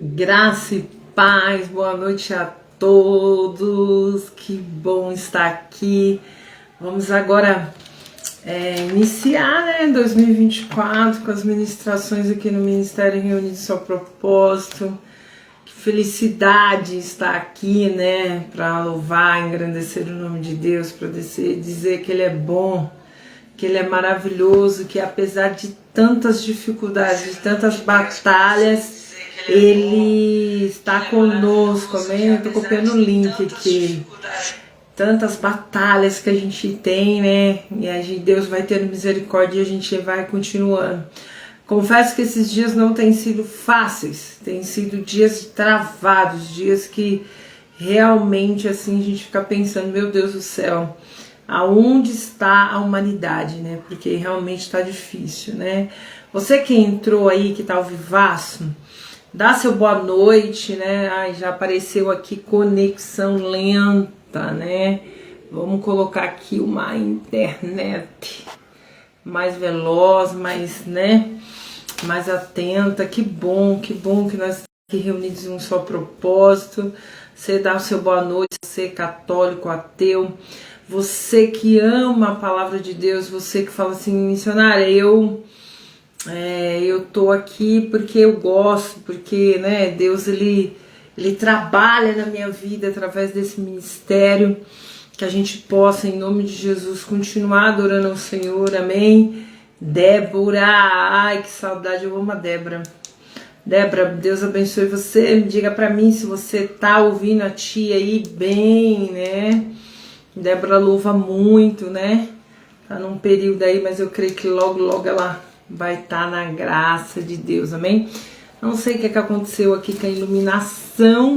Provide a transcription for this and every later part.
Graça e paz, boa noite a todos, que bom estar aqui. Vamos agora iniciar 2024 com as ministrações aqui no Ministério Reunido Só Propósito. Que felicidade estar aqui, para louvar, engrandecer o nome de Deus, para dizer que Ele é bom, que Ele é maravilhoso, que apesar de tantas dificuldades, de tantas batalhas, Ele está conosco, amém? Eu estou copiando o link aqui. Tantas batalhas que a gente tem, E Deus vai ter misericórdia e a gente vai continuando. Confesso que esses dias não têm sido fáceis, têm sido dias travados, dias que realmente assim a gente fica pensando, meu Deus do céu, aonde está a humanidade, Porque realmente está difícil, Você que entrou aí, que tá ao vivaço, dá seu boa noite, Ai, já apareceu aqui conexão lenta, Vamos colocar aqui uma internet mais veloz, mais atenta. Que bom que nós estamos aqui reunidos em um só propósito. Você dá o seu boa noite, você católico, ateu, você que ama a palavra de Deus, você que fala assim, missionária, eu tô aqui porque eu gosto, porque Deus ele trabalha na minha vida através desse ministério, que a gente possa, em nome de Jesus, continuar adorando ao Senhor, amém? Débora, ai que saudade, eu amo a Débora. Débora, Deus abençoe você, diga pra mim se você tá ouvindo a tia aí bem, Débora louva muito, Tá num período aí, mas eu creio que logo ela vai estar na graça de Deus, amém? Não sei o que aconteceu aqui com a iluminação,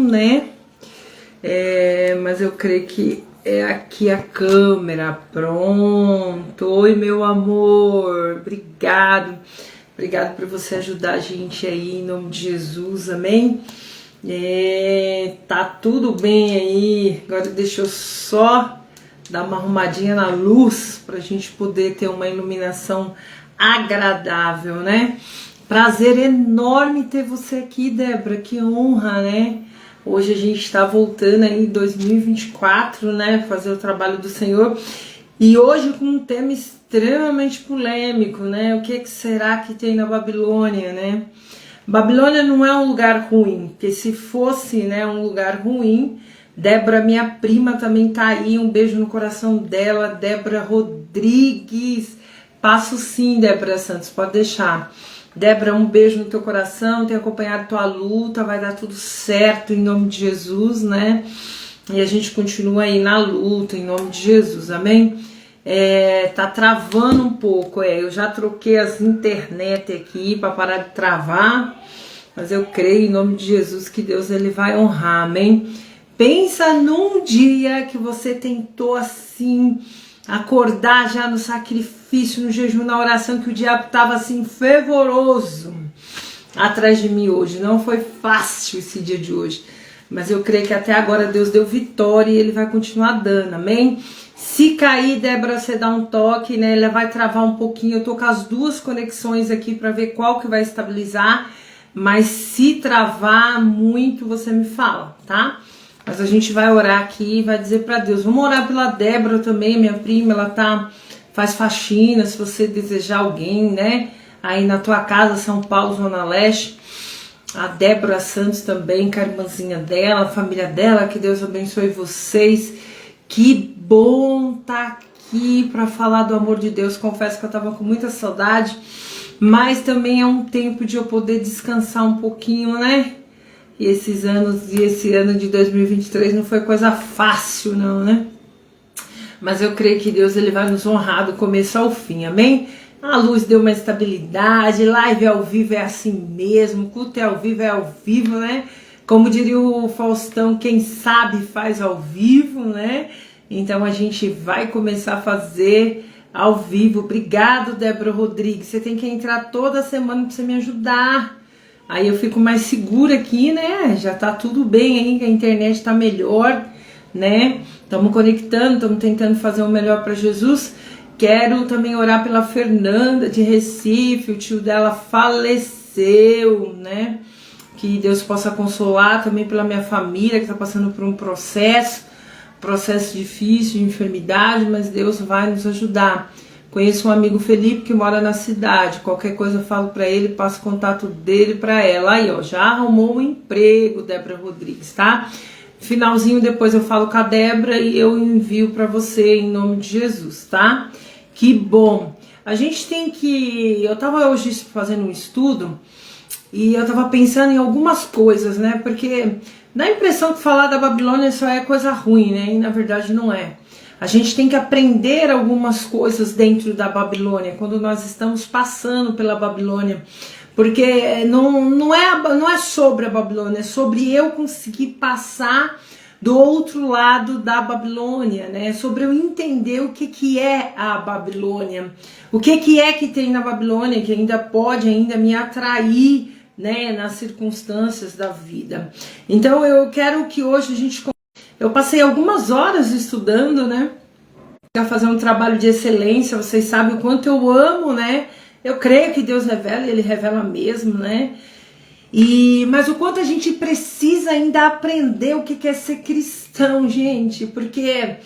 mas eu creio que é aqui a câmera, pronto. Oi, meu amor, obrigado por você ajudar a gente aí, em nome de Jesus, amém? Tá tudo bem aí, agora deixa eu só dar uma arrumadinha na luz pra gente poder ter uma iluminação agradável, Prazer enorme ter você aqui, Débora, que honra, Hoje a gente está voltando aí em 2024, fazer o trabalho do Senhor, e hoje com um tema extremamente polêmico, O que será que tem na Babilônia, Babilônia não é um lugar ruim, porque se fosse, um lugar ruim, Débora, minha prima, também tá aí, um beijo no coração dela, Débora Rodrigues, passo sim, Débora Santos, pode deixar. Débora, um beijo no teu coração, tenho acompanhado tua luta, vai dar tudo certo em nome de Jesus, E a gente continua aí na luta em nome de Jesus, amém? Tá travando um pouco, eu já troquei as internet aqui para parar de travar, mas eu creio em nome de Jesus que Deus ele vai honrar, amém? Pensa num dia que você tentou assim acordar já no sacrifício, no jejum, na oração, que o diabo estava assim fervoroso atrás de mim hoje. Não foi fácil esse dia de hoje, mas eu creio que até agora Deus deu vitória e Ele vai continuar dando, amém? Se cair, Débora, você dá um toque, Ela vai travar um pouquinho. Eu tô com as duas conexões aqui para ver qual que vai estabilizar, mas se travar muito, você me fala, tá? Mas a gente vai orar aqui e vai dizer para Deus. Vamos orar pela Débora também, minha prima, ela faz faxina, se você desejar alguém, aí na tua casa, São Paulo, Zona Leste. A Débora Santos também, com a irmãzinha dela, a família dela, que Deus abençoe vocês. Que bom tá aqui para falar do amor de Deus. Confesso que eu tava com muita saudade, mas também é um tempo de eu poder descansar um pouquinho, E esse ano de 2023 não foi coisa fácil, não, Mas eu creio que Deus ele vai nos honrar do começo ao fim, amém? A luz deu uma estabilidade, live ao vivo é assim mesmo, culto é ao vivo, Como diria o Faustão, quem sabe faz ao vivo, Então a gente vai começar a fazer ao vivo. Obrigado, Débora Rodrigues. Você tem que entrar toda semana para você me ajudar. Aí eu fico mais segura aqui, Já tá tudo bem aí, que a internet tá melhor, Estamos conectando, estamos tentando fazer o melhor para Jesus. Quero também orar pela Fernanda de Recife, o tio dela faleceu, que Deus possa consolar também pela minha família que está passando por um processo difícil de enfermidade, mas Deus vai nos ajudar. Conheço um amigo Felipe que mora na cidade, qualquer coisa eu falo para ele, passo o contato dele para ela. Aí, ó, já arrumou um emprego, Débora Rodrigues, tá? Finalzinho depois eu falo com a Débora e eu envio para você em nome de Jesus, tá? Que bom. A gente tem que... Eu tava hoje fazendo um estudo e eu tava pensando em algumas coisas, né? Porque dá a impressão que falar da Babilônia só é coisa ruim, né? E na verdade não é. A gente tem que aprender algumas coisas dentro da Babilônia, quando nós estamos passando pela Babilônia. Porque não é sobre a Babilônia, é sobre eu conseguir passar do outro lado da Babilônia, né? Sobre eu entender o que é a Babilônia, o que é que tem na Babilônia que ainda pode me atrair, né, nas circunstâncias da vida. Então eu quero que hoje a gente... Eu passei algumas horas estudando, né, para fazer um trabalho de excelência. Vocês sabem o quanto eu amo, né? Eu creio que Deus revela, Ele revela mesmo, né? Mas o quanto a gente precisa ainda aprender o que é ser cristão, gente, porque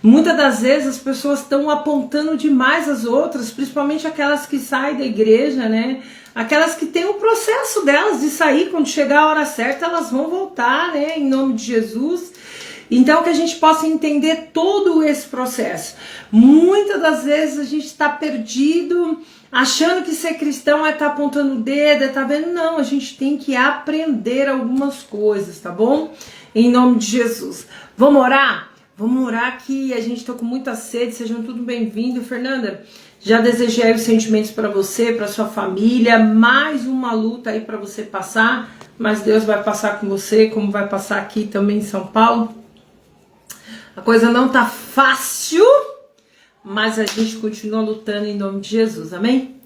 muitas das vezes as pessoas estão apontando demais as outras, principalmente aquelas que saem da igreja, né? Aquelas que têm o processo delas de sair, quando chegar a hora certa elas vão voltar, né? Em nome de Jesus. Então que a gente possa entender todo esse processo. Muitas das vezes a gente está perdido, achando que ser cristão é estar apontando o dedo, é estar vendo. Não, a gente tem que aprender algumas coisas, tá bom? Em nome de Jesus. Vamos orar? Vamos orar que a gente está com muita sede. Sejam todos bem-vindos. Fernanda, já desejei os sentimentos para você, para sua família. Mais uma luta aí para você passar, mas Deus vai passar com você, como vai passar aqui também em São Paulo. A coisa não tá fácil, mas a gente continua lutando em nome de Jesus, amém?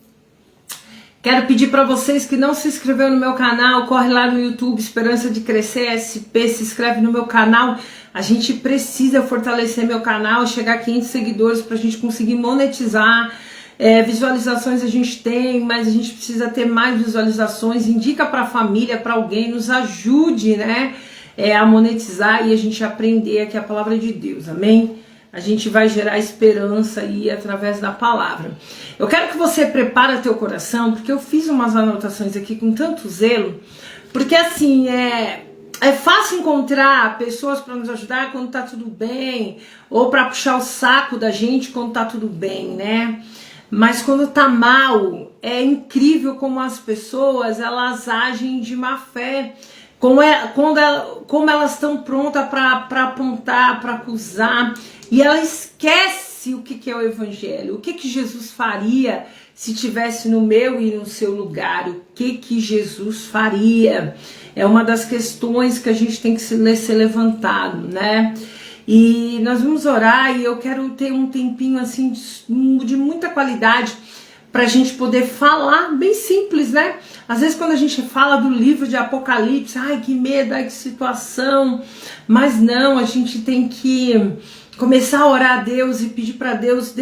Quero pedir para vocês que não se inscreveu no meu canal, corre lá no YouTube, Esperança de Crescer SP, se inscreve no meu canal. A gente precisa fortalecer meu canal, chegar a 500 seguidores para a gente conseguir monetizar. Visualizações a gente tem, mas a gente precisa ter mais visualizações. Indica para a família, para alguém, nos ajude, né? A monetizar e a gente aprender aqui a palavra de Deus, amém? A gente vai gerar esperança aí através da palavra. Eu quero que você prepare teu coração, porque eu fiz umas anotações aqui com tanto zelo, porque assim, é fácil encontrar pessoas para nos ajudar quando tá tudo bem, ou para puxar o saco da gente quando tá tudo bem, né? Mas quando tá mal, é incrível como as pessoas, elas agem de má fé. Como elas estão prontas para apontar, para acusar, e ela esquece o que é o evangelho, o que Jesus faria se tivesse no meu e no seu lugar, o que Jesus faria. É uma das questões que a gente tem que ser levantado, né? E nós vamos orar e eu quero ter um tempinho assim de muita qualidade pra gente poder falar bem simples, né? Às vezes quando a gente fala do livro de Apocalipse, ai que medo, ai que situação, mas não, a gente tem que começar a orar a Deus e pedir para Deus,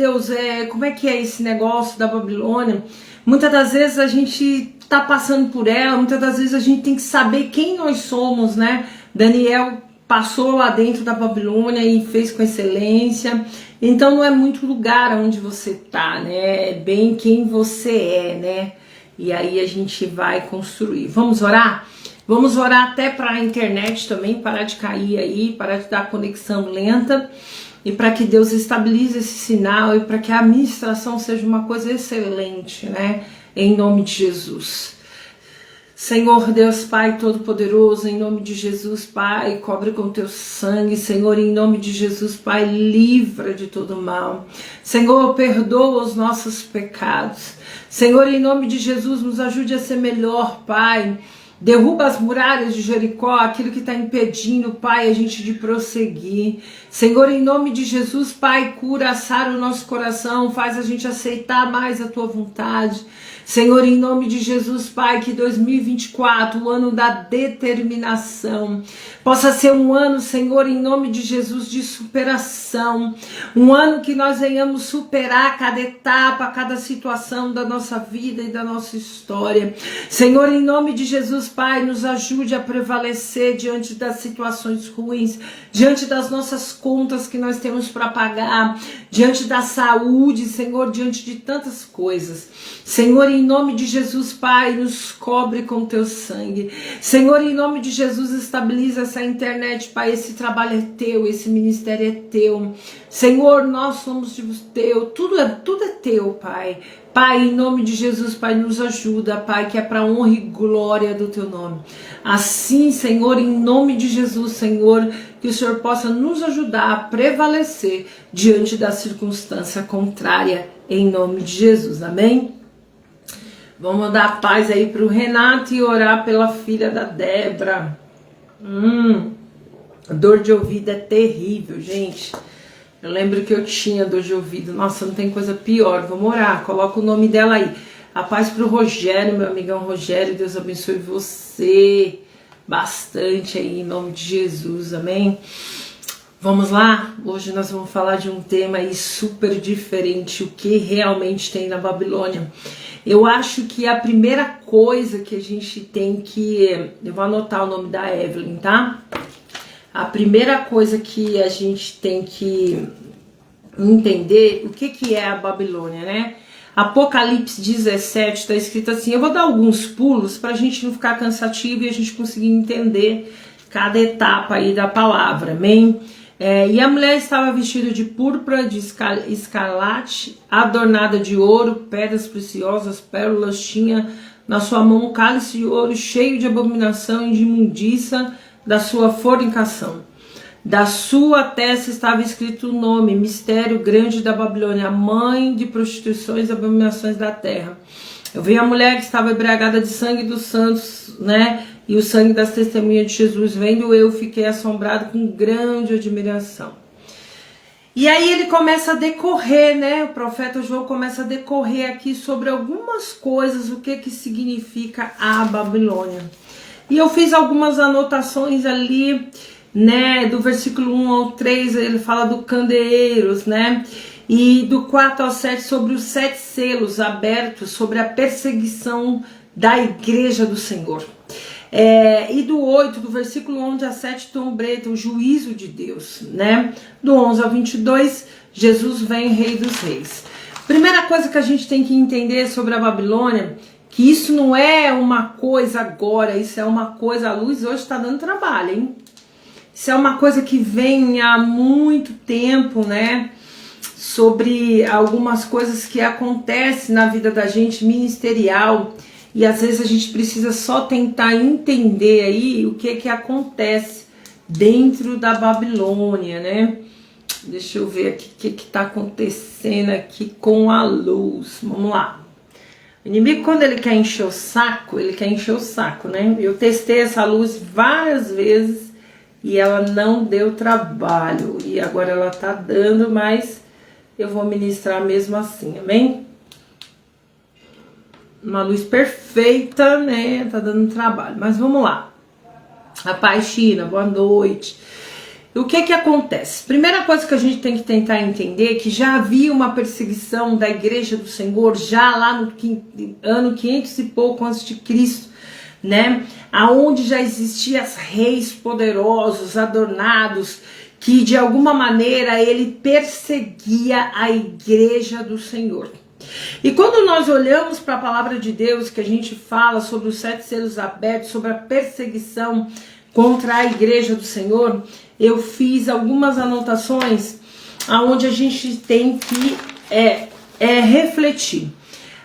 como é que é esse negócio da Babilônia? Muitas das vezes a gente tá passando por ela, muitas das vezes a gente tem que saber quem nós somos, né? Daniel passou lá dentro da Babilônia e fez com excelência. Então não é muito lugar onde você tá, né? É bem quem você é, né? E aí a gente vai construir. Vamos orar? Vamos orar até para a internet também parar de cair aí, parar de dar conexão lenta, e para que Deus estabilize esse sinal e para que a administração seja uma coisa excelente, né? Em nome de Jesus. Senhor Deus Pai Todo-Poderoso, em nome de Jesus, Pai, cobre com teu sangue, Senhor, em nome de Jesus, Pai, livra de todo mal. Senhor, perdoa os nossos pecados. Senhor, em nome de Jesus, nos ajude a ser melhor, Pai. Derruba as muralhas de Jericó, aquilo que está impedindo, Pai, a gente de prosseguir. Senhor, em nome de Jesus, Pai, cura, sara o nosso coração, faz a gente aceitar mais a Tua vontade. Senhor, em nome de Jesus, Pai, que 2024, o ano da determinação, possa ser um ano, Senhor, em nome de Jesus, de superação, um ano que nós venhamos superar cada etapa, cada situação da nossa vida e da nossa história. Senhor, em nome de Jesus, Pai, nos ajude a prevalecer diante das situações ruins, diante das nossas contas que nós temos para pagar, diante da saúde, Senhor, diante de tantas coisas. Senhor, em nome de Jesus, Pai, nos cobre com teu sangue. Senhor, em nome de Jesus, estabiliza essa internet, Pai, esse trabalho é teu, esse ministério é teu. Senhor, nós somos teu, tudo é teu, Pai. Pai, em nome de Jesus, Pai, nos ajuda, Pai, que é para honra e glória do teu nome. Assim, Senhor, em nome de Jesus, Senhor, que o Senhor possa nos ajudar a prevalecer diante da circunstância contrária, em nome de Jesus, amém? Vamos dar paz aí para o Renato e orar pela filha da Débora. Dor de ouvido é terrível, gente. Eu lembro que eu tinha dor de ouvido. Nossa, não tem coisa pior. Vamos orar. Coloca o nome dela aí. A paz pro Rogério, meu amigão Rogério. Deus abençoe você bastante aí, em nome de Jesus. Amém? Vamos lá? Hoje nós vamos falar de um tema aí super diferente. O que realmente tem na Babilônia. Eu acho que a primeira coisa que a gente tem que... Eu vou anotar o nome da Evelyn, tá? A primeira coisa que a gente tem que entender, o que é a Babilônia, né? Apocalipse 17 está escrito assim, eu vou dar alguns pulos para a gente não ficar cansativo e a gente conseguir entender cada etapa aí da palavra, amém? E a mulher estava vestida de púrpura, de escarlate, adornada de ouro, pedras preciosas, pérolas, tinha na sua mão um cálice de ouro cheio de abominação e de imundícia da sua fornicação. Da sua testa estava escrito o nome, mistério grande da Babilônia, a mãe de prostituições e abominações da terra. Eu vi a mulher que estava embriagada de sangue dos santos, né? E o sangue das testemunhas de Jesus. Vendo eu, fiquei assombrado com grande admiração. E aí ele começa a decorrer, né? O profeta João começa a decorrer aqui sobre algumas coisas, o que significa a Babilônia. E eu fiz algumas anotações ali, né, do versículo 1 ao 3, ele fala do candeeiros, né, e do 4 ao 7 sobre os 7 selos abertos, sobre a perseguição da igreja do Senhor. E do 8, do versículo 11 a 7, trombeta, o juízo de Deus, né, do 11 ao 22, Jesus vem, Rei dos Reis. Primeira coisa que a gente tem que entender sobre a Babilônia, que isso não é uma coisa agora, isso é uma coisa, a luz hoje está dando trabalho, hein? Isso é uma coisa que vem há muito tempo, né? Sobre algumas coisas que acontecem na vida da gente ministerial, e às vezes a gente precisa só tentar entender aí o que acontece dentro da Babilônia, né? Deixa eu ver aqui o que está acontecendo aqui com a luz. Vamos lá. O inimigo, quando ele quer encher o saco, né? Eu testei essa luz várias vezes e ela não deu trabalho. E agora ela tá dando, mas eu vou ministrar mesmo assim, amém? Uma luz perfeita, né? Tá dando trabalho, mas vamos lá. A paz, China, boa noite. O que acontece? Primeira coisa que a gente tem que tentar entender é que já havia uma perseguição da igreja do Senhor já lá no ano 500 e pouco antes de Cristo, né? Aonde já existiam reis poderosos, adornados, que de alguma maneira ele perseguia a igreja do Senhor. E quando nós olhamos para a palavra de Deus, que a gente fala sobre os 7 selos abertos, sobre a perseguição contra a igreja do Senhor, eu fiz algumas anotações aonde a gente tem que refletir.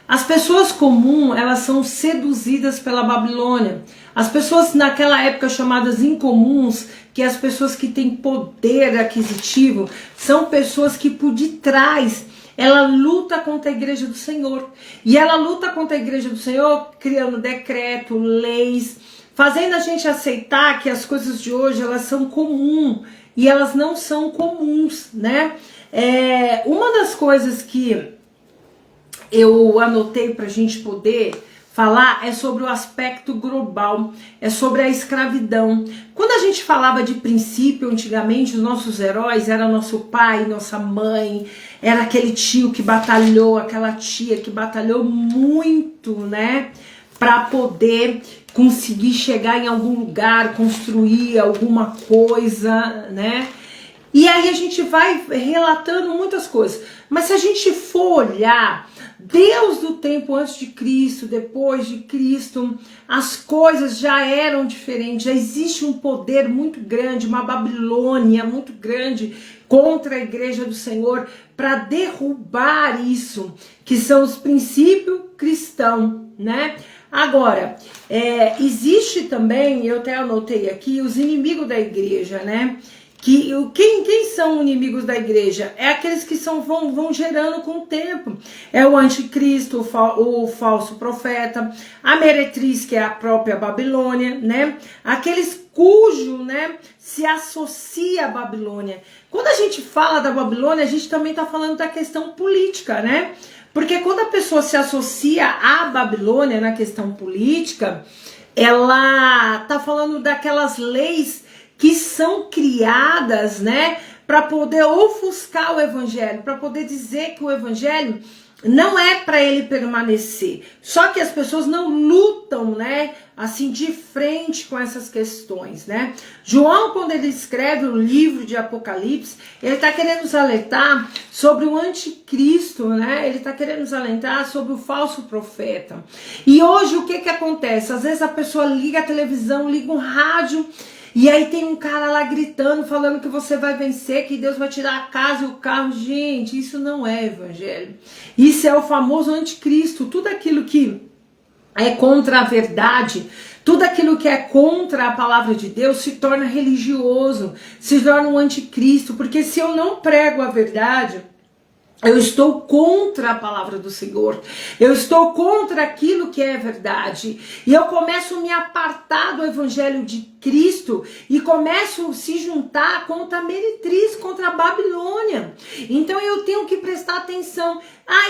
As pessoas comuns, elas são seduzidas pela Babilônia. As pessoas naquela época chamadas incomuns, que as pessoas que têm poder aquisitivo, são pessoas que por detrás, ela luta contra a igreja do Senhor. E ela luta contra a igreja do Senhor criando decreto, leis, fazendo a gente aceitar que as coisas de hoje elas são comuns e elas não são comuns, né? Uma das coisas que eu anotei para a gente poder falar é sobre o aspecto global, é sobre a escravidão. Quando a gente falava de princípio, antigamente, os nossos heróis era nosso pai, nossa mãe, era aquele tio que batalhou, aquela tia que batalhou muito, né, para poder conseguir chegar em algum lugar, construir alguma coisa, né? E aí a gente vai relatando muitas coisas. Mas se a gente for olhar, Deus do tempo antes de Cristo, depois de Cristo, as coisas já eram diferentes, já existe um poder muito grande, uma Babilônia muito grande contra a igreja do Senhor para derrubar isso, que são os princípios cristãos, né? Agora, existe também, eu até anotei aqui, os inimigos da igreja, né? Quem são inimigos da igreja? É aqueles que vão gerando com o tempo. É o anticristo, o falso profeta, a meretriz, que é a própria Babilônia, né? Aqueles cujo, né, se associa à Babilônia. Quando a gente fala da Babilônia, a gente também está falando da questão política, né? Porque quando a pessoa se associa à Babilônia na questão política, ela está falando daquelas leis que são criadas, né, para poder ofuscar o evangelho, para poder dizer que o evangelho não é para ele permanecer. Só que as pessoas não lutam, né, assim de frente com essas questões, né? João, quando ele escreve o livro de Apocalipse, ele está querendo nos alertar sobre o anticristo, né? Ele está querendo nos alertar sobre o falso profeta. E hoje o que acontece? Às vezes a pessoa liga a televisão, liga um rádio, e aí tem um cara lá gritando, falando que você vai vencer, que Deus vai tirar a casa e o carro. Gente, isso não é evangelho. Isso é o famoso anticristo. Tudo aquilo que é contra a verdade, tudo aquilo que é contra a palavra de Deus se torna religioso, se torna um anticristo. Porque se eu não prego a verdade, eu estou contra a palavra do Senhor, eu estou contra aquilo que é verdade, e eu começo a me apartar do evangelho de Cristo e começo a se juntar contra a meretriz, contra a Babilônia. Então eu tenho que prestar atenção.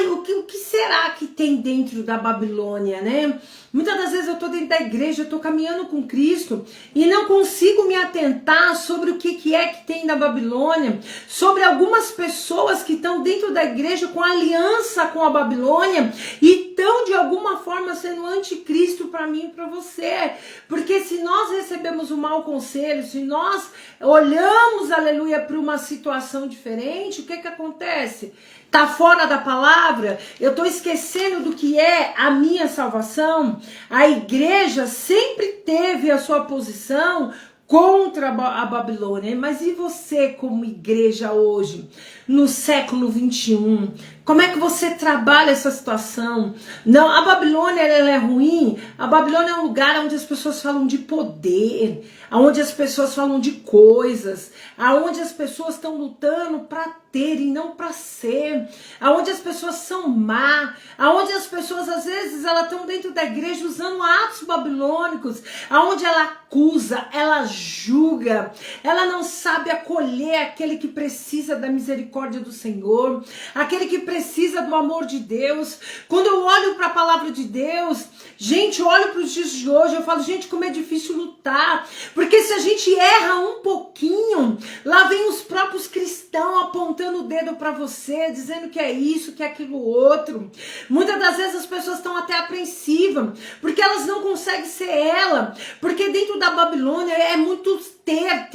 O que será que tem dentro da Babilônia, né? Muitas das vezes eu estou dentro da igreja, eu estou caminhando com Cristo e não consigo me atentar sobre o que é que tem na Babilônia, sobre algumas pessoas que estão dentro da igreja com aliança com a Babilônia e estão de alguma forma sendo anticristo para mim e para você. Porque se nós recebemos um mau conselho, se nós olhamos, aleluia, para uma situação diferente, o que acontece? Tá fora da palavra, eu tô esquecendo do que é a minha salvação. A igreja sempre teve a sua posição contra a Babilônia. Mas e você como igreja hoje, no século 21? Como é que você trabalha essa situação? Não, a Babilônia ela é ruim. A Babilônia é um lugar onde as pessoas falam de poder, onde as pessoas falam de coisas, onde as pessoas estão lutando para ter e não para ser, onde as pessoas são má, onde as pessoas às vezes elas estão dentro da igreja usando atos babilônicos, onde ela acusa, ela julga, ela não sabe acolher aquele que precisa da misericórdia do Senhor, aquele que precisa do amor de Deus. Quando eu olho para a palavra de Deus, gente, eu olho para os dias de hoje, eu falo, gente, como é difícil lutar, porque se a gente erra um pouquinho, lá vem os próprios cristãos apontando o dedo para você, dizendo que é isso, que é aquilo outro. Muitas das vezes as pessoas estão até apreensivas, porque elas não conseguem ser ela, porque dentro da Babilônia é muito ter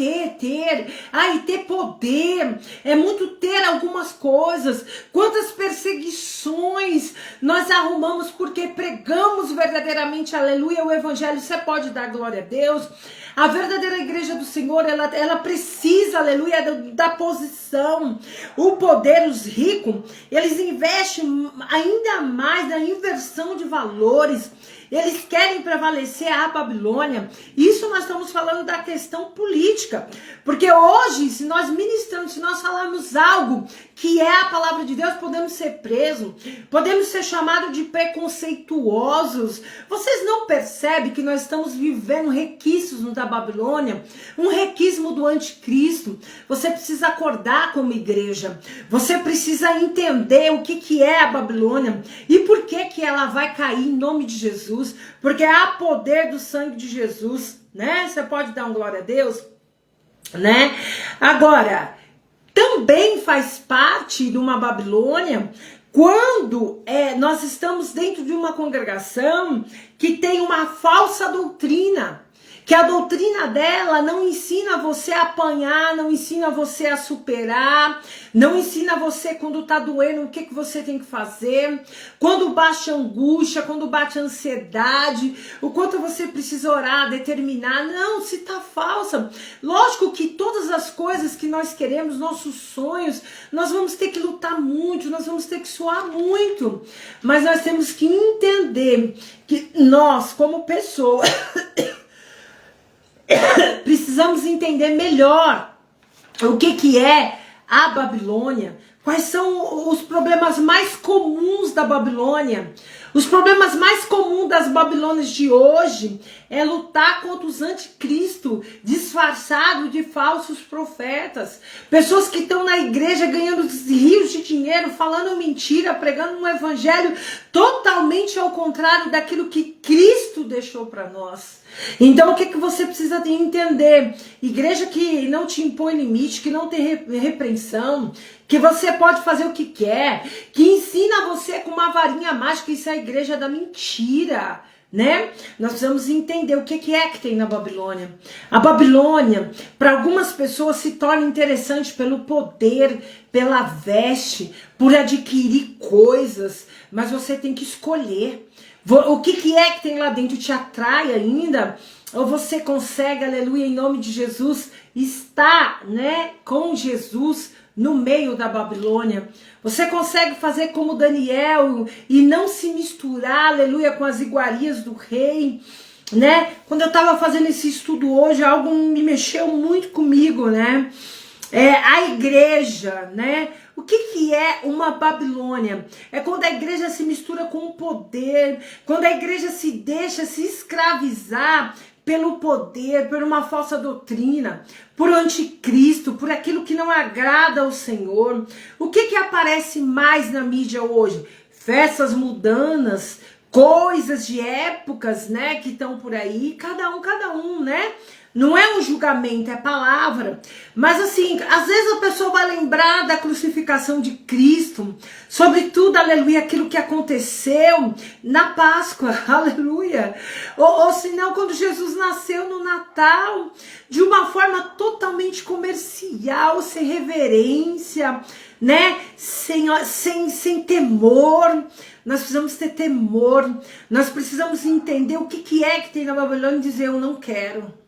poder, é muito ter algumas coisas. Quantas perseguições nós arrumamos porque pregamos verdadeiramente, aleluia, o evangelho. Você pode dar glória a Deus. A verdadeira igreja do Senhor, ela precisa, aleluia, da posição. O poder, os ricos, eles investem ainda mais na inversão de valores. eles querem prevalecer a Babilônia. Isso nós estamos falando da questão política, porque hoje, se nós ministramos, se nós falarmos algo que é a palavra de Deus, podemos ser presos, podemos ser chamados de preconceituosos. Vocês não percebem que nós estamos vivendo requisitos da Babilônia, um requismo do anticristo? Você precisa acordar como igreja, você precisa entender o que é a Babilônia e por que ela vai cair em nome de Jesus, porque há poder do sangue de Jesus, né? Você pode dar um glória a Deus, né? Agora, também faz parte de uma Babilônia quando nós estamos dentro de uma congregação que tem uma falsa doutrina, que a doutrina dela não ensina você a apanhar, não ensina você a superar, não ensina você quando tá doendo o que você tem que fazer, quando bate a angústia, quando bate a ansiedade, o quanto você precisa orar, determinar. Não, se tá falsa. Lógico que todas as coisas que nós queremos, nossos sonhos, nós vamos ter que lutar muito, nós vamos ter que suar muito, mas nós temos que entender que nós, como pessoa, precisamos entender melhor o que é a Babilônia, quais são os problemas mais comuns da Babilônia. Os problemas mais comuns das Babilônias de hoje é lutar contra os anticristo, disfarçados de falsos profetas. Pessoas que estão na igreja ganhando rios de dinheiro, falando mentira, pregando um evangelho totalmente ao contrário daquilo que Cristo deixou para nós. Então o que você precisa entender? Igreja que não te impõe limite, que não tem repreensão, que você pode fazer o que quer, que ensina você com uma varinha mágica. Isso é a igreja da mentira, né? Nós precisamos entender o que é que tem na Babilônia. A Babilônia, para algumas pessoas, se torna interessante pelo poder, pela veste, por adquirir coisas, mas você tem que escolher. O que é que tem lá dentro te atrai ainda? Ou você consegue, aleluia, em nome de Jesus, estar, né, com Jesus no meio da Babilônia? Você consegue fazer como Daniel e não se misturar, aleluia, com as iguarias do rei, né? Quando eu estava fazendo esse estudo hoje, algo me mexeu muito comigo, né? A igreja, né? O que é uma Babilônia? É quando a igreja se mistura com o poder, quando a igreja se deixa se escravizar pelo poder, por uma falsa doutrina, por anticristo, por aquilo que não agrada ao Senhor. O que aparece mais na mídia hoje? Festas mundanas, coisas de épocas, né, que estão por aí, cada um, né? Não é um julgamento, é palavra. Mas assim, às vezes a pessoa vai lembrar da crucificação de Cristo, sobretudo, aleluia, aquilo que aconteceu na Páscoa, aleluia. Ou se não, quando Jesus nasceu no Natal, de uma forma totalmente comercial, sem reverência, né? Sem temor. Nós precisamos ter temor, nós precisamos entender o que é que tem na Babilônia e dizer: eu não quero.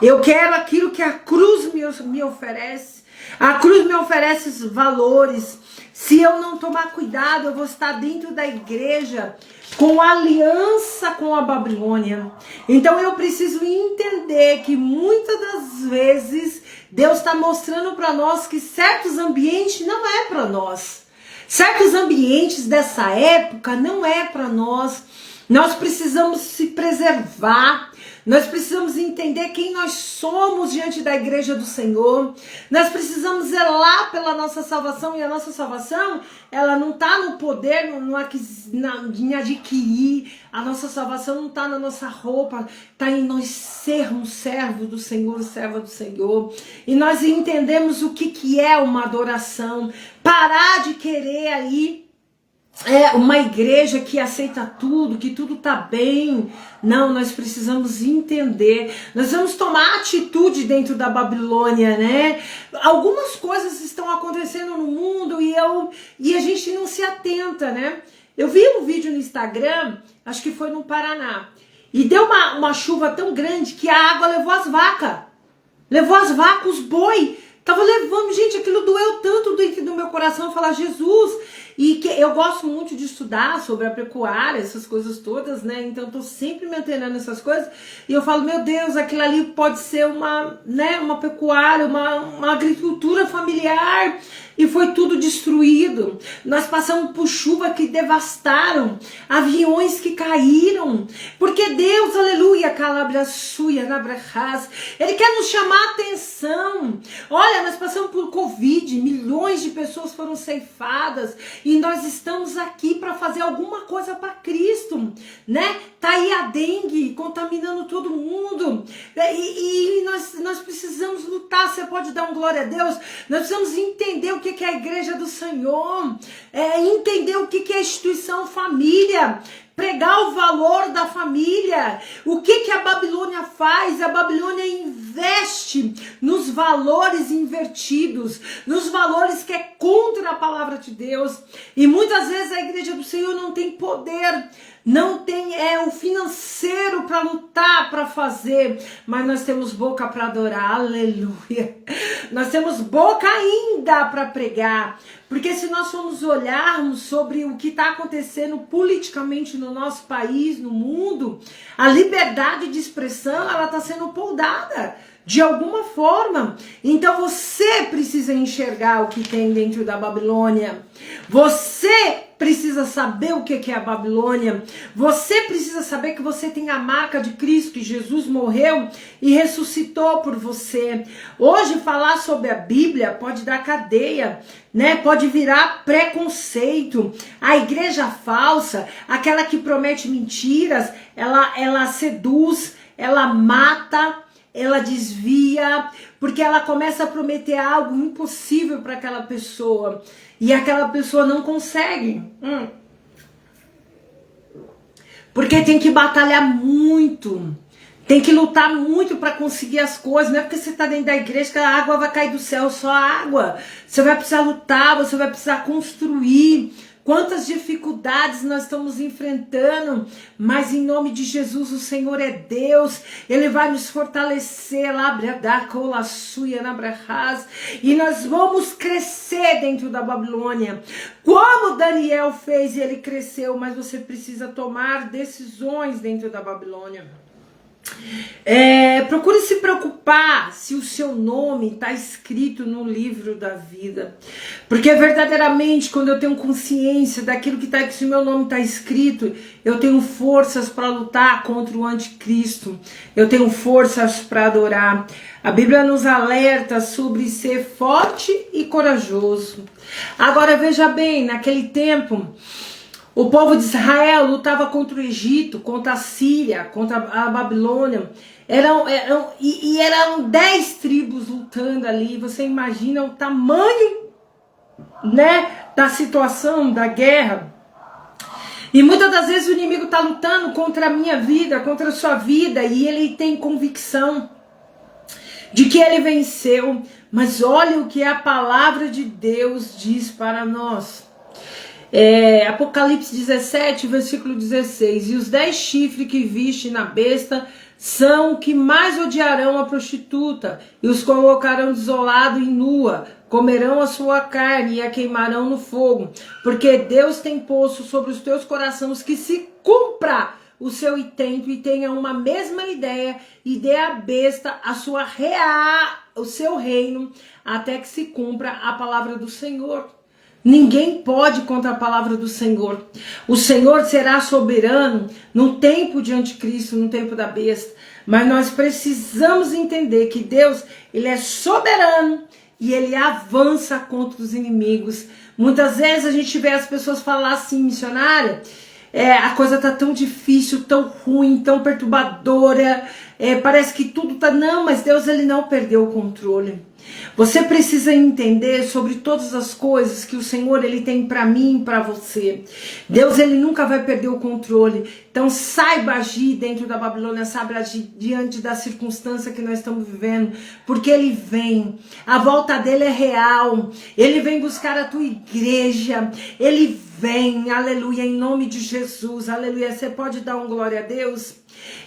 Eu quero aquilo que a cruz me oferece. A cruz me oferece os valores. Se eu não tomar cuidado, eu vou estar dentro da igreja com aliança com a Babilônia. Então eu preciso entender que muitas das vezes Deus está mostrando para nós que certos ambientes não é para nós. Certos ambientes dessa época não é para nós. Nós precisamos se preservar. Nós precisamos entender quem nós somos diante da igreja do Senhor. Nós precisamos zelar pela nossa salvação. E a nossa salvação, ela não está no poder, em adquirir. A nossa salvação não está na nossa roupa. Está em nós sermos servos do Senhor, serva do Senhor. E nós entendemos o que é uma adoração. Parar de querer aí uma igreja que aceita tudo, que tudo tá bem. Não, nós precisamos entender. Nós vamos tomar atitude dentro da Babilônia, né? Algumas coisas estão acontecendo no mundo e a gente não se atenta, né? Eu vi um vídeo no Instagram, acho que foi no Paraná, e deu uma chuva tão grande que a água levou as vacas. Levou as vacas, os boi. Tava levando, gente, aquilo doeu tanto dentro do meu coração. Eu falar: Jesus, e que eu gosto muito de estudar sobre a pecuária, essas coisas todas, né? Então eu tô sempre me antenando nessas coisas e eu falo, meu Deus, aquilo ali pode ser uma, né, uma pecuária, uma agricultura familiar. E foi tudo destruído. Nós passamos por chuva que devastaram, aviões que caíram, porque Deus, aleluia, Ele quer nos chamar a atenção. Olha, nós passamos por Covid, milhões de pessoas foram ceifadas, e nós estamos aqui para fazer alguma coisa para Cristo, né? Tá aí a dengue contaminando todo mundo, e nós precisamos lutar. Você pode dar um glória a Deus? Nós precisamos entender o que é a igreja do Senhor, entender o que é a instituição família, pregar o valor da família. O que a Babilônia faz? A Babilônia investe nos valores invertidos, nos valores que é contra a palavra de Deus. E muitas vezes a igreja do Senhor não tem poder, não tem o financeiro para lutar, para fazer, mas nós temos boca para adorar, aleluia. Nós temos boca ainda para pregar, porque se nós formos olharmos sobre o que está acontecendo politicamente no nosso país, no mundo, a liberdade de expressão, ela está sendo podada de alguma forma. Então você precisa enxergar o que tem dentro da Babilônia. Você precisa saber o que é a Babilônia. Você precisa saber que você tem a marca de Cristo, que Jesus morreu e ressuscitou por você. Hoje falar sobre a Bíblia pode dar cadeia, né? Pode virar preconceito. A igreja falsa, aquela que promete mentiras, ela seduz, ela mata, ela desvia, porque ela começa a prometer algo impossível para aquela pessoa, e aquela pessoa não consegue. Porque tem que batalhar muito, tem que lutar muito para conseguir as coisas. Não é porque você está dentro da igreja que a água vai cair do céu, só a água. Você vai precisar lutar, você vai precisar construir. Quantas dificuldades nós estamos enfrentando, mas em nome de Jesus, o Senhor é Deus, Ele vai nos fortalecer, e nós vamos crescer dentro da Babilônia, como Daniel fez e ele cresceu, mas você precisa tomar decisões dentro da Babilônia. Procure se preocupar se o seu nome está escrito no livro da vida, porque verdadeiramente quando eu tenho consciência daquilo que está, que se o meu nome está escrito, eu tenho forças para lutar contra o anticristo, eu tenho forças para adorar. A Bíblia nos alerta sobre ser forte e corajoso. Agora veja bem, naquele tempo o povo de Israel lutava contra o Egito, contra a Síria, contra a Babilônia. Eram 10 tribos lutando ali. Você imagina o tamanho, né, da situação, da guerra. E muitas das vezes o inimigo está lutando contra a minha vida, contra a sua vida, e ele tem convicção de que ele venceu. Mas olha o que a palavra de Deus diz para nós. Apocalipse 17, versículo 16. E os 10 chifres que viste na besta são que mais odiarão a prostituta, e os colocarão desolado e nua, comerão a sua carne e a queimarão no fogo, porque Deus tem posto sobre os teus corações que se cumpra o seu intento, e tenha uma mesma ideia, e dê à besta o seu reino, até que se cumpra a palavra do Senhor. Ninguém pode contra a palavra do Senhor. O Senhor será soberano no tempo de anticristo, no tempo da besta. Mas nós precisamos entender que Deus, Ele é soberano e Ele avança contra os inimigos. Muitas vezes a gente vê as pessoas falar assim, missionária, a coisa tá tão difícil, tão ruim, tão perturbadora, parece que tudo tá... Não, mas Deus, Ele não perdeu o controle. Você precisa entender sobre todas as coisas que o Senhor, Ele tem para mim e para você. Deus, Ele nunca vai perder o controle. Então saiba agir dentro da Babilônia, saiba agir diante da circunstância que nós estamos vivendo, porque Ele vem, a volta dele é real, Ele vem buscar a tua igreja, Ele vem, aleluia, em nome de Jesus, aleluia. Você pode dar um glória a Deus?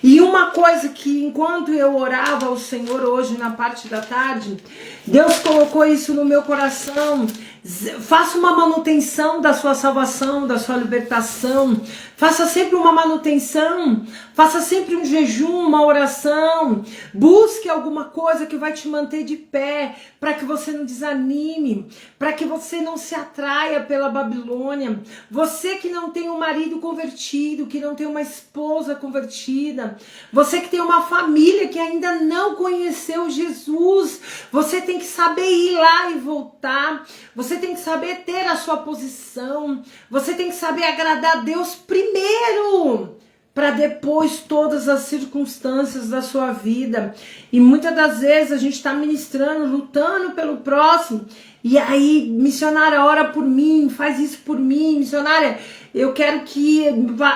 E uma coisa que enquanto eu orava ao Senhor hoje na parte da tarde, Deus colocou isso no meu coração, Faça uma manutenção da sua salvação, da sua libertação. Faça sempre uma manutenção. Faça sempre um jejum, uma oração. Busque alguma coisa que vai te manter de pé, para que você não desanime, para que você não se atraia pela Babilônia. Você que não tem um marido convertido, que não tem uma esposa convertida, você que tem uma família que ainda não conheceu Jesus, você tem que saber ir lá e voltar. Você tem que saber ter a sua posição. Você tem que saber agradar a Deus primeiro, para depois todas as circunstâncias da sua vida. E muitas das vezes a gente está ministrando, lutando pelo próximo, e aí, missionária, ora por mim, faz isso por mim, missionária, eu quero que...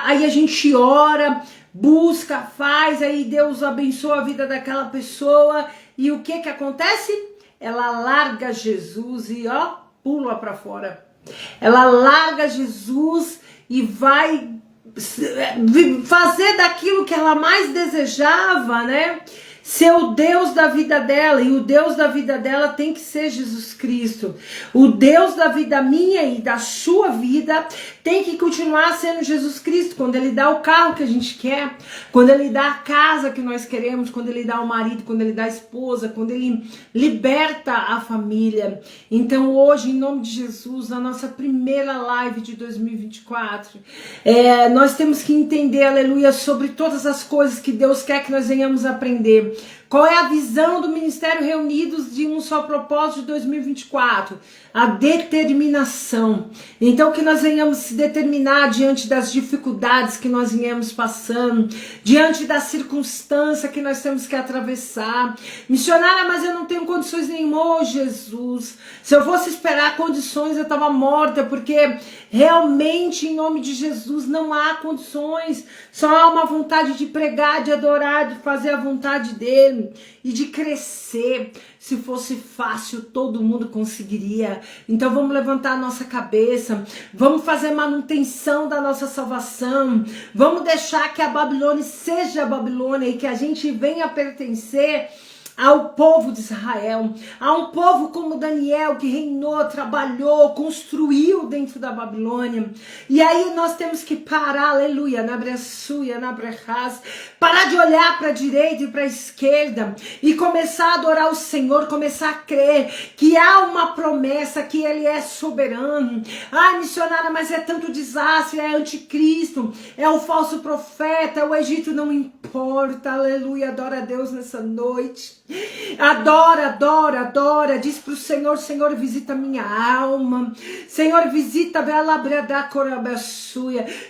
Aí a gente ora, busca, faz, aí Deus abençoa a vida daquela pessoa, e o que acontece? Ela larga Jesus e pula para fora. Ela larga Jesus e vai fazer daquilo que ela mais desejava, né? Ser o Deus da vida dela, e o Deus da vida dela tem que ser Jesus Cristo. O Deus da vida minha e da sua vida tem que continuar sendo Jesus Cristo. Quando Ele dá o carro que a gente quer, quando Ele dá a casa que nós queremos, quando Ele dá o marido, quando Ele dá a esposa, quando Ele liberta a família. Então hoje, em nome de Jesus, na nossa primeira live de 2024, nós temos que entender, aleluia, sobre todas as coisas que Deus quer que nós venhamos aprender. Qual é a visão do Ministério Reunidos de um só propósito de 2024? A determinação. Então que nós venhamos se determinar diante das dificuldades que nós venhamos passando, diante da circunstância que nós temos que atravessar. Missionária, mas eu não tenho condições nenhuma. Oh, Jesus, se eu fosse esperar condições eu estava morta, porque realmente em nome de Jesus não há condições. Só há uma vontade de pregar, de adorar, de fazer a vontade dele e de crescer. Se fosse fácil, todo mundo conseguiria. Então vamos levantar a nossa cabeça, vamos fazer manutenção da nossa salvação, vamos deixar que a Babilônia seja a Babilônia e que a gente venha pertencer ao povo de Israel, a um povo como Daniel, que reinou, trabalhou, construiu dentro da Babilônia. E aí nós temos que parar, aleluia, na breçuia, na brechaz, parar de olhar para a direita e para a esquerda e começar a adorar o Senhor, começar a crer que há uma promessa, que Ele é soberano. Ai, missionária, mas é tanto desastre, é anticristo, é o falso profeta, o Egito não importa, aleluia, adora a Deus nessa noite. Adora, adora, adora. Diz pro Senhor: Senhor, visita minha alma. Senhor, visita,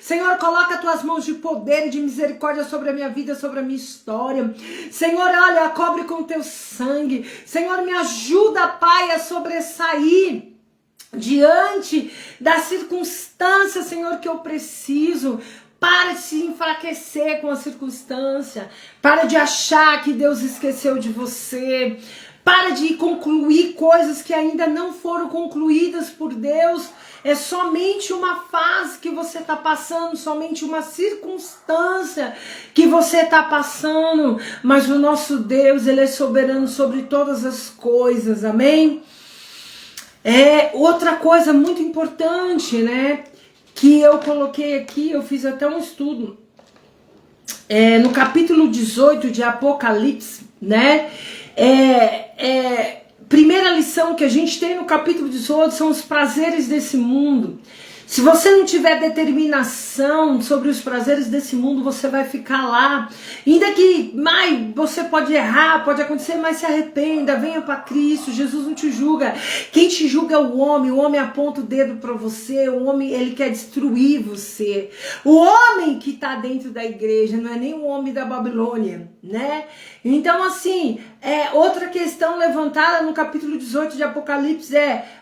Senhor, coloca tuas mãos de poder e de misericórdia sobre a minha vida, sobre a minha história. Senhor, olha, cobre com teu sangue. Senhor, me ajuda, Pai, a sobressair diante das circunstâncias, Senhor, que eu preciso. Para de se enfraquecer com a circunstância. Para de achar que Deus esqueceu de você. Para de concluir coisas que ainda não foram concluídas por Deus. É somente uma fase que você está passando, somente uma circunstância que você está passando. Mas o nosso Deus, Ele é soberano sobre todas as coisas, amém? Outra coisa muito importante, né? Que eu coloquei aqui, eu fiz até um estudo, no capítulo 18 de Apocalipse, né? Primeira lição que a gente tem no capítulo 18 são os prazeres desse mundo. Se você não tiver determinação sobre os prazeres desse mundo, você vai ficar lá. Ainda que você pode errar, pode acontecer, mas se arrependa, venha para Cristo. Jesus não te julga. Quem te julga é o homem aponta o dedo para você, o homem, ele quer destruir você. O homem que está dentro da igreja não é nem o homem da Babilônia, né? Então, assim, outra questão levantada no capítulo 18 de Apocalipse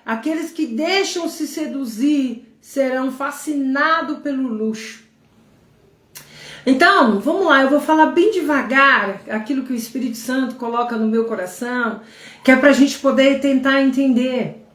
aqueles que deixam se seduzir serão fascinados pelo luxo. Então, vamos lá, eu vou falar bem devagar aquilo que o Espírito Santo coloca no meu coração, que é para a gente poder tentar entender.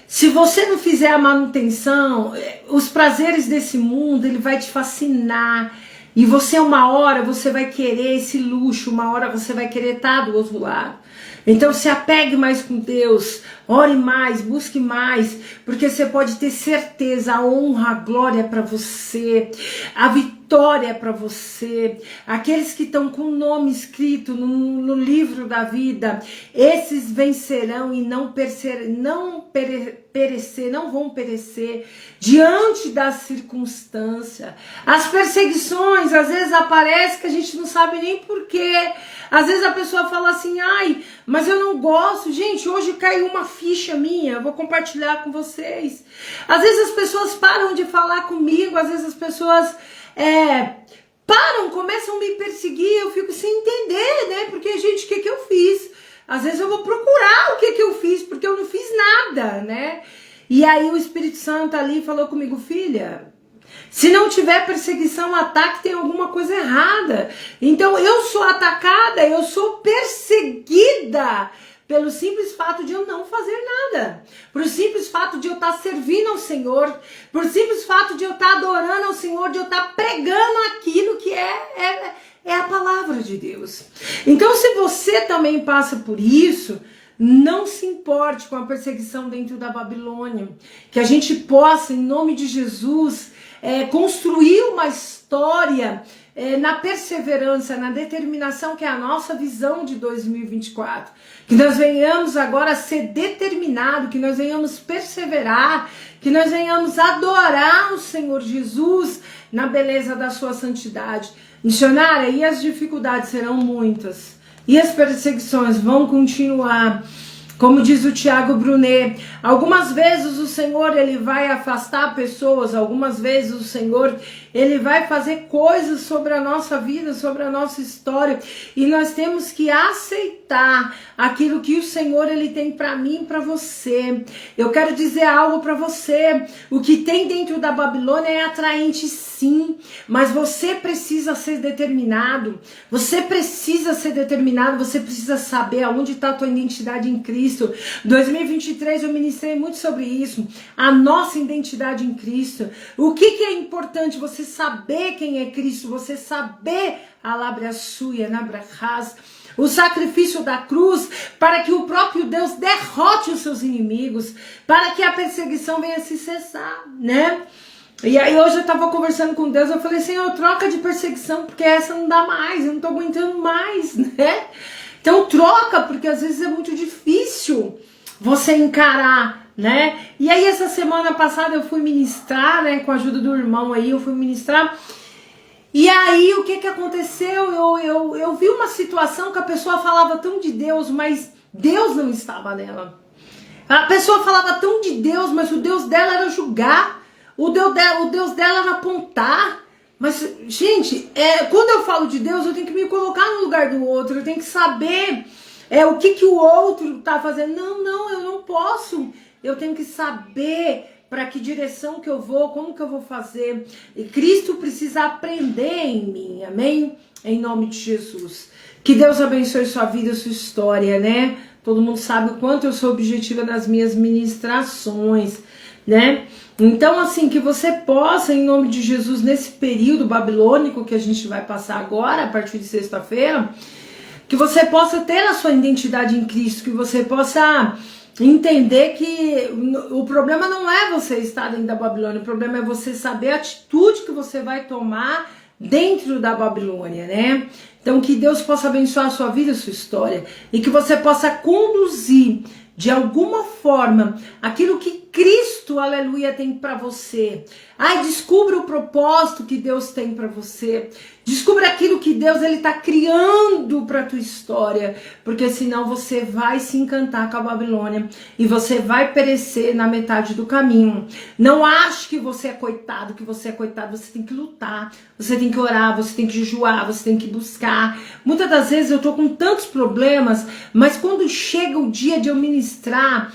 Se você não fizer a manutenção, os prazeres desse mundo, ele vai te fascinar, E você, uma hora, você vai querer esse luxo, uma hora você vai querer estar do outro lado. Então se apegue mais com Deus, ore mais, busque mais, porque você pode ter certeza, a honra, a glória para você, a vitória para você. Aqueles que estão com o nome escrito no livro da vida, esses vencerão e não vão perecer diante das circunstâncias. As perseguições, às vezes aparece que a gente não sabe nem porquê. Às vezes a pessoa fala assim, ai, mas eu não gosto. Gente, hoje caiu uma ficha minha, eu vou compartilhar com vocês. Às vezes as pessoas param de falar comigo, às vezes as pessoas começam a me perseguir, eu fico sem entender, né? Porque, gente, o que eu fiz? Às vezes eu vou procurar o que eu fiz, porque eu não fiz nada, né? E aí o Espírito Santo ali falou comigo, filha, se não tiver perseguição, ataque, tem alguma coisa errada. Então eu sou atacada, eu sou perseguida pelo simples fato de eu não fazer nada, por simples fato de eu estar servindo ao Senhor, por simples fato de eu estar adorando ao Senhor, de eu estar pregando aquilo que é a palavra de Deus. Então se você também passa por isso, não se importe com a perseguição dentro da Babilônia, que a gente possa, em nome de Jesus, construir uma história na perseverança, na determinação, que é a nossa visão de 2024. Que nós venhamos agora a ser determinados, que nós venhamos perseverar, que nós venhamos adorar o Senhor Jesus na beleza da sua santidade. Missionária, e as dificuldades serão muitas, e as perseguições vão continuar. Como diz o Tiago Brunet, algumas vezes o Senhor ele vai afastar pessoas, algumas vezes o Senhor ele vai fazer coisas sobre a nossa vida, sobre a nossa história, e nós temos que aceitar aquilo que o Senhor ele tem para mim e para você. Eu quero dizer algo para você, o que tem dentro da Babilônia é atraente sim, mas você precisa ser determinado, você precisa saber aonde está a tua identidade em Cristo. 2023 eu ministrei muito sobre isso, a nossa identidade em Cristo. O que é importante? Você saber quem é Cristo, você saber a labra suia, na brachas, o sacrifício da cruz, para que o próprio Deus derrote os seus inimigos, para que a perseguição venha se cessar, né? E aí hoje eu estava conversando com Deus, eu falei, Senhor, troca de perseguição, porque essa não dá mais, eu não estou aguentando mais, né? Então troca, porque às vezes é muito difícil você encarar, né? E aí essa semana passada eu fui ministrar, né, com a ajuda do irmão aí, eu fui ministrar. E aí o que aconteceu? Eu vi uma situação que a pessoa falava tão de Deus, mas Deus não estava nela. A pessoa falava tão de Deus, mas o Deus dela era julgar, o Deus dela era apontar. Mas, gente, quando eu falo de Deus, eu tenho que me colocar no lugar do outro, eu tenho que saber o que o outro tá fazendo. Não, eu não posso. Eu tenho que saber para que direção que eu vou, como que eu vou fazer. E Cristo precisa aprender em mim, amém? Em nome de Jesus. Que Deus abençoe sua vida, sua história, né? Todo mundo sabe o quanto eu sou objetiva nas minhas ministrações, né? Então, assim, que você possa, em nome de Jesus, nesse período babilônico que a gente vai passar agora, a partir de sexta-feira, que você possa ter a sua identidade em Cristo, que você possa entender que o problema não é você estar dentro da Babilônia, o problema é você saber a atitude que você vai tomar dentro da Babilônia, né? Então, que Deus possa abençoar a sua vida, a sua história, e que você possa conduzir de alguma forma aquilo que Cristo, aleluia, tem para você. Ai, descubra o propósito que Deus tem para você. Descubra aquilo que Deus ele tá criando para tua história, porque senão você vai se encantar com a Babilônia e você vai perecer na metade do caminho. Não ache que você é coitado, você tem que lutar, você tem que orar, você tem que jejuar, você tem que buscar. Muitas das vezes eu tô com tantos problemas, mas quando chega o dia de eu ministrar,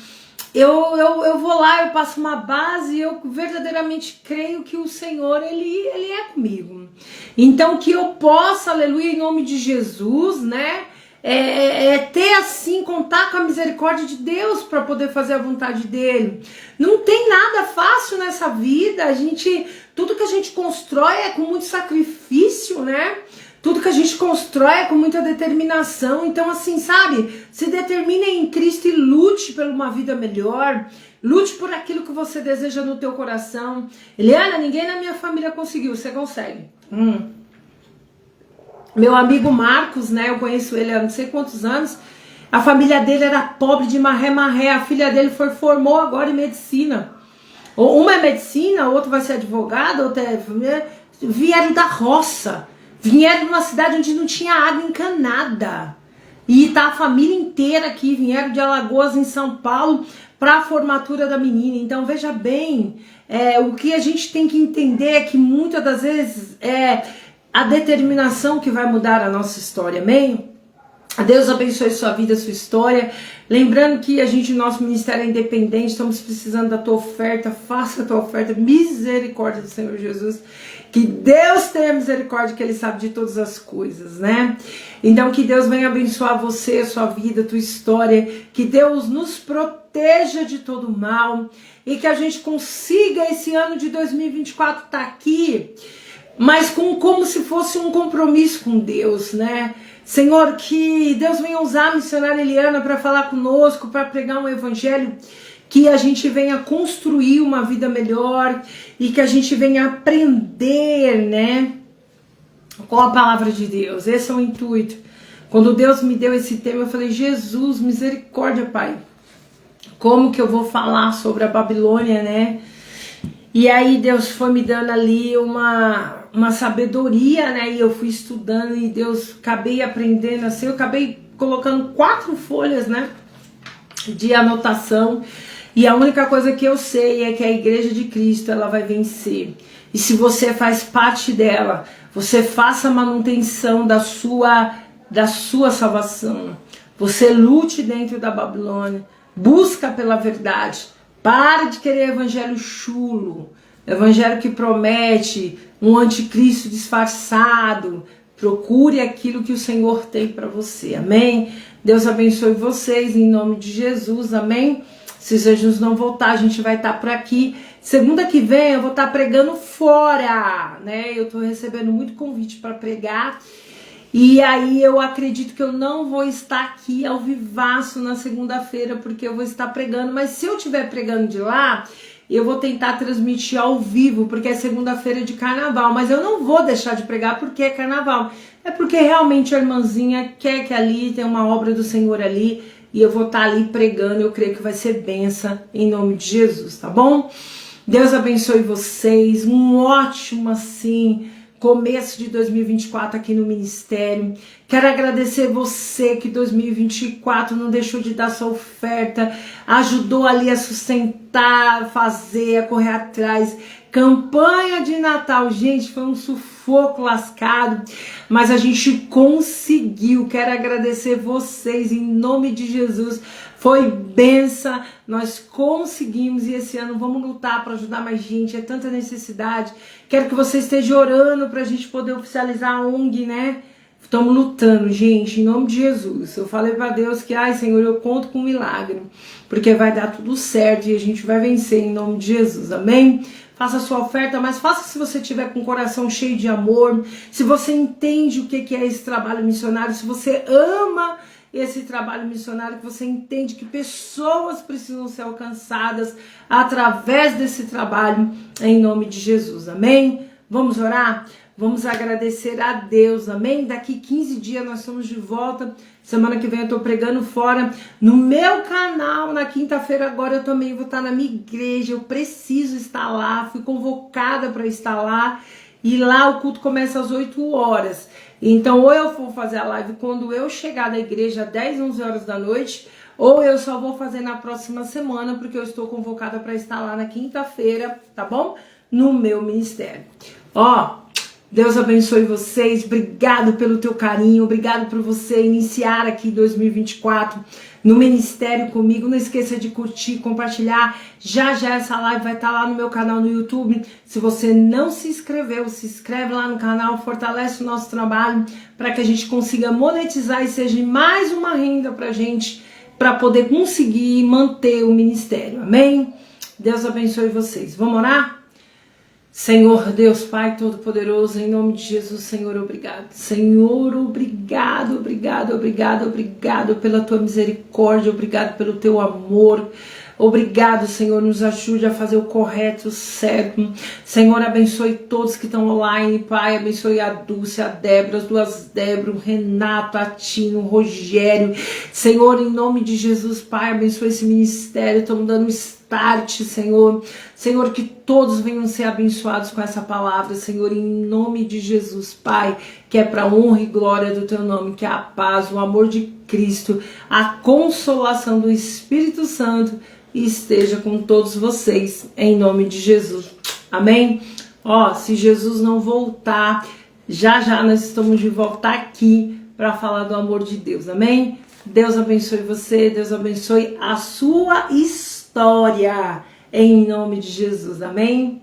eu vou lá, eu passo uma base e eu verdadeiramente creio que o Senhor, ele é comigo. Então que eu possa, aleluia, em nome de Jesus, né, ter assim, contar com a misericórdia de Deus para poder fazer a vontade dele. Não tem nada fácil nessa vida. Tudo que a gente constrói é com muito sacrifício, né? Tudo que a gente constrói é com muita determinação. Então, assim, sabe? Se determine em Cristo e lute por uma vida melhor. Lute por aquilo que você deseja no teu coração. Eliana, ninguém na minha família conseguiu. Você consegue. Meu amigo Marcos, né? Eu conheço ele há não sei quantos anos. A família dele era pobre de marré. A filha dele formou agora em medicina. Uma é medicina, outra vai ser advogada, outra vieram da roça. Vieram de uma cidade onde não tinha água encanada. E tá a família inteira aqui. Vieram de Alagoas, em São Paulo, para a formatura da menina. Então, veja bem, o que a gente tem que entender é que muitas das vezes é a determinação que vai mudar a nossa história, amém? Deus abençoe sua vida, sua história. Lembrando que nosso ministério é independente, estamos precisando da tua oferta. Faça a tua oferta, misericórdia do Senhor Jesus. Que Deus tenha misericórdia, que Ele sabe de todas as coisas, né? Então que Deus venha abençoar você, sua vida, tua história. Que Deus nos proteja de todo mal. E que a gente consiga esse ano de 2024 estar aqui, mas como se fosse um compromisso com Deus, né? Senhor, que Deus venha usar a missionária Eliana para falar conosco, para pregar um evangelho, que a gente venha construir uma vida melhor e que a gente venha aprender, né, com a palavra de Deus. Esse é o intuito. Quando Deus me deu esse tema, eu falei, Jesus, misericórdia, Pai. Como que eu vou falar sobre a Babilônia, né? E aí Deus foi me dando ali uma sabedoria, né? E eu fui estudando e Deus, acabei aprendendo assim, eu acabei colocando 4 folhas, né, de anotação. E a única coisa que eu sei é que a Igreja de Cristo, ela vai vencer. E se você faz parte dela, você faça a manutenção da sua salvação. Você lute dentro da Babilônia. Busca pela verdade. Para de querer evangelho chulo. Evangelho que promete um anticristo disfarçado. Procure aquilo que o Senhor tem para você. Amém? Deus abençoe vocês em nome de Jesus. Amém? Se Jesus não voltar, a gente vai estar por aqui. Segunda que vem eu vou estar pregando fora, né? Eu estou recebendo muito convite para pregar. E aí eu acredito que eu não vou estar aqui ao vivaço na segunda-feira, porque eu vou estar pregando. Mas se eu estiver pregando de lá, eu vou tentar transmitir ao vivo, porque é segunda-feira de carnaval. Mas eu não vou deixar de pregar porque é carnaval. É porque realmente a irmãzinha quer que ali tem uma obra do Senhor ali. E eu vou estar ali pregando, eu creio que vai ser bênção em nome de Jesus, tá bom? Deus abençoe vocês, um ótimo, assim, começo de 2024 aqui no ministério. Quero agradecer você que 2024 não deixou de dar sua oferta, ajudou ali a sustentar, a fazer, a correr atrás. Campanha de Natal, gente, foi um sufoco lascado, mas a gente conseguiu. Quero agradecer vocês em nome de Jesus. Foi benção, nós conseguimos e esse ano vamos lutar para ajudar mais gente, é tanta necessidade. Quero que você esteja orando para a gente poder oficializar a ONG, né? Estamos lutando, gente, em nome de Jesus. Eu falei para Deus que, ai Senhor, eu conto com um milagre, porque vai dar tudo certo e a gente vai vencer em nome de Jesus, amém? Faça a sua oferta, mas faça se você tiver com o coração cheio de amor, se você entende o que é esse trabalho missionário, se você ama esse trabalho missionário, que você entende que pessoas precisam ser alcançadas através desse trabalho, em nome de Jesus, amém? Vamos orar? Vamos agradecer a Deus, amém? Daqui 15 dias nós estamos de volta. Semana que vem eu tô pregando fora. No meu canal, na quinta-feira agora eu também vou estar na minha igreja. Eu preciso estar lá, fui convocada para estar lá. E lá o culto começa às 8 horas. Então ou eu vou fazer a live quando eu chegar da igreja, 10, 11 horas da noite, ou eu só vou fazer na próxima semana, porque eu estou convocada para estar lá na quinta-feira, tá bom? No meu ministério. Ó, Deus abençoe vocês, obrigado pelo teu carinho, obrigado por você iniciar aqui 2024 no ministério comigo. Não esqueça de curtir, compartilhar, já essa live vai estar lá no meu canal no YouTube. Se você não se inscreveu, se inscreve lá no canal, fortalece o nosso trabalho para que a gente consiga monetizar e seja mais uma renda pra gente, para poder conseguir manter o ministério, amém? Deus abençoe vocês, vamos orar? Senhor Deus, Pai Todo-Poderoso, em nome de Jesus, Senhor, obrigado. Senhor, obrigado, obrigado, obrigado, obrigado pela Tua misericórdia, obrigado pelo Teu amor. Obrigado, Senhor, nos ajude a fazer o correto, o certo. Senhor, abençoe todos que estão online, Pai, abençoe a Dulce, a Débora, as duas Débora, o Renato, a Tina, o Rogério. Senhor, em nome de Jesus, Pai, abençoe esse ministério, estamos dando start, Senhor. Senhor, que todos venham ser abençoados com essa palavra, Senhor, em nome de Jesus, Pai, que é para honra e glória do Teu nome, que é a paz, o amor de Cristo, a consolação do Espírito Santo esteja com todos vocês, em nome de Jesus, amém? Ó, se Jesus não voltar, já nós estamos de volta aqui para falar do amor de Deus, amém? Deus abençoe você, Deus abençoe a sua história, em nome de Jesus, amém?